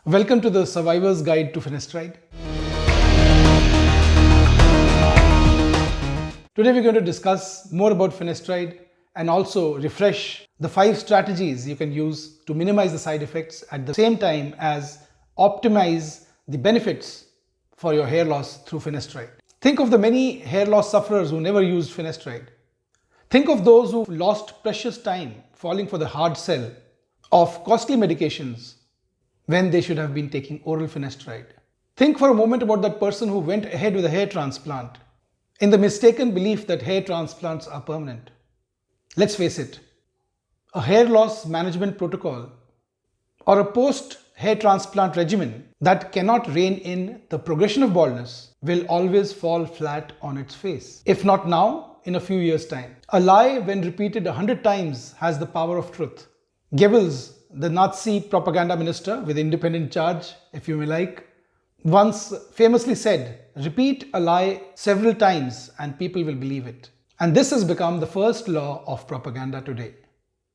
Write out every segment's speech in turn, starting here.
Welcome to the Survivor's Guide to Finasteride. Today we're going to discuss more about finasteride and also refresh the 5 strategies you can use to minimize the side effects at the same time as optimize the benefits for your hair loss through finasteride. Think of the many hair loss sufferers who never used finasteride. Think of those who lost precious time falling for the hard sell of costly medications when they should have been taking oral finasteride. Think for a moment about that person who went ahead with a hair transplant in the mistaken belief that hair transplants are permanent. Let's face it, a hair loss management protocol or a post-hair transplant regimen that cannot rein in the progression of baldness will always fall flat on its face. If not now, in a few years' time. A lie when repeated 100 times has the power of truth. Goebbels, the Nazi propaganda minister with independent charge, if you may like, once famously said, repeat a lie several times and people will believe it. And this has become the first law of propaganda today.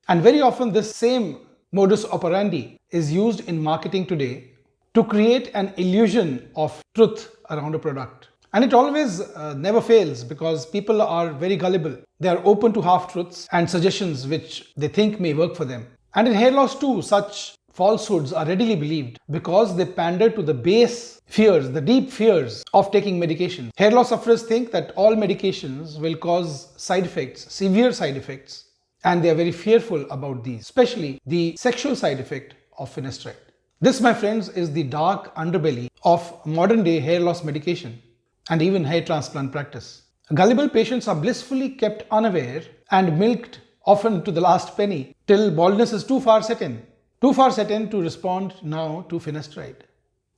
And very often this same modus operandi is used in marketing today to create an illusion of truth around a product. And it always never fails because people are very gullible. They are open to half-truths and suggestions which they think may work for them. And in hair loss too, such falsehoods are readily believed because they pander to the base fears, the deep fears of taking medication. Hair loss sufferers think that all medications will cause side effects, severe side effects, and they are very fearful about these, especially the sexual side effect of finasteride. This, my friends, is the dark underbelly of modern day hair loss medication and even hair transplant practice. Gullible patients are blissfully kept unaware and milked often to the last penny till baldness is too far set in to respond now to finasteride.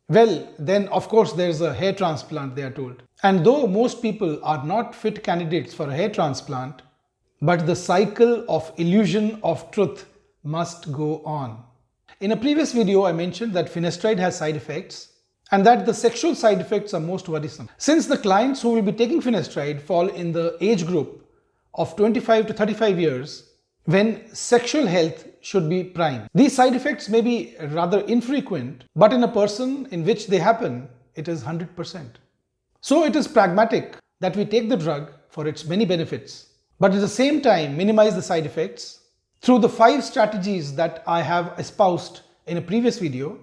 Well, then of course there's a hair transplant, they are told. And though most people are not fit candidates for a hair transplant, but the cycle of illusion of truth must go on. In a previous video, I mentioned that finasteride has side effects and that the sexual side effects are most worrisome. Since the clients who will be taking finasteride fall in the age group of 25 to 35 years, when sexual health should be prime. These side effects may be rather infrequent, but in a person in which they happen, it is 100%. So it is pragmatic that we take the drug for its many benefits, but at the same time minimize the side effects through the 5 strategies that I have espoused in a previous video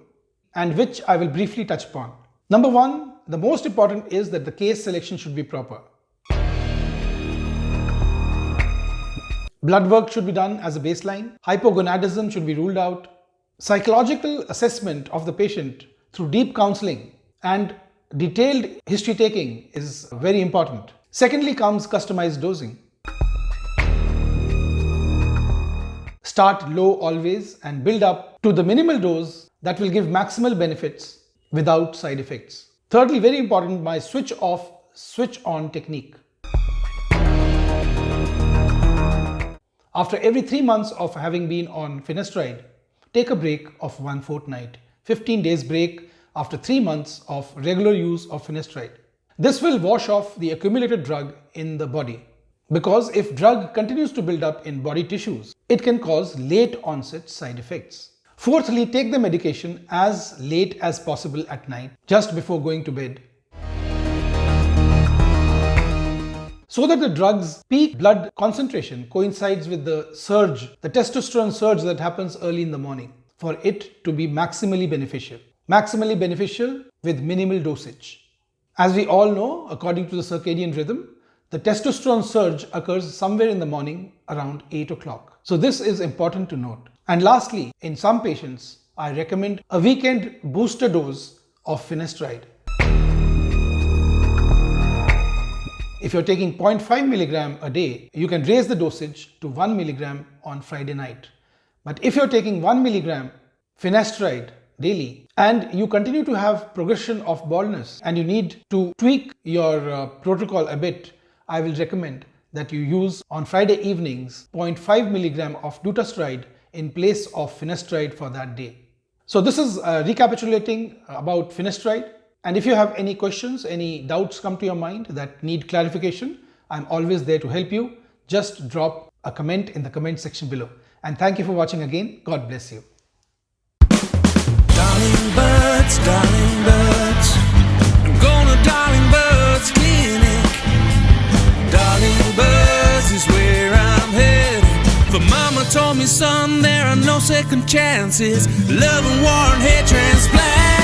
and which I will briefly touch upon. Number 1, the most important is that the case selection should be proper. Blood work should be done as a baseline. Hypogonadism should be ruled out. Psychological assessment of the patient through deep counseling and detailed history taking is very important. Secondly comes customized dosing. Start low always and build up to the minimal dose that will give maximal benefits without side effects. Thirdly, very important, my switch off, switch on technique. After every 3 months of having been on finasteride, take a break of 1 fortnight, 15 days break after 3 months of regular use of finasteride. This will wash off the accumulated drug in the body because if drug continues to build up in body tissues, it can cause late onset side effects. Fourthly, take the medication as late as possible at night, just before going to bed, so that the drug's peak blood concentration coincides with the surge, the testosterone surge that happens early in the morning, for it to be maximally beneficial. Maximally beneficial with minimal dosage. As we all know, according to the circadian rhythm, the testosterone surge occurs somewhere in the morning around 8 o'clock. So this is important to note. And lastly, in some patients, I recommend a weekend booster dose of finasteride. If you're taking 0.5 milligram a day, you can raise the dosage to 1 milligram on Friday night. But if you're taking 1 milligram finasteride daily and you continue to have progression of baldness and you need to tweak your protocol a bit, I will recommend that you use on Friday evenings 0.5 milligram of dutasteride in place of finasteride for that day. So this is recapitulating about finasteride. And if you have any questions, any doubts come to your mind that need clarification, I'm always there to help you. Just drop a comment in the comment section below. And thank you for watching again. God bless you. Darling, told me, son, there are no second chances. Love and war and hate transplant.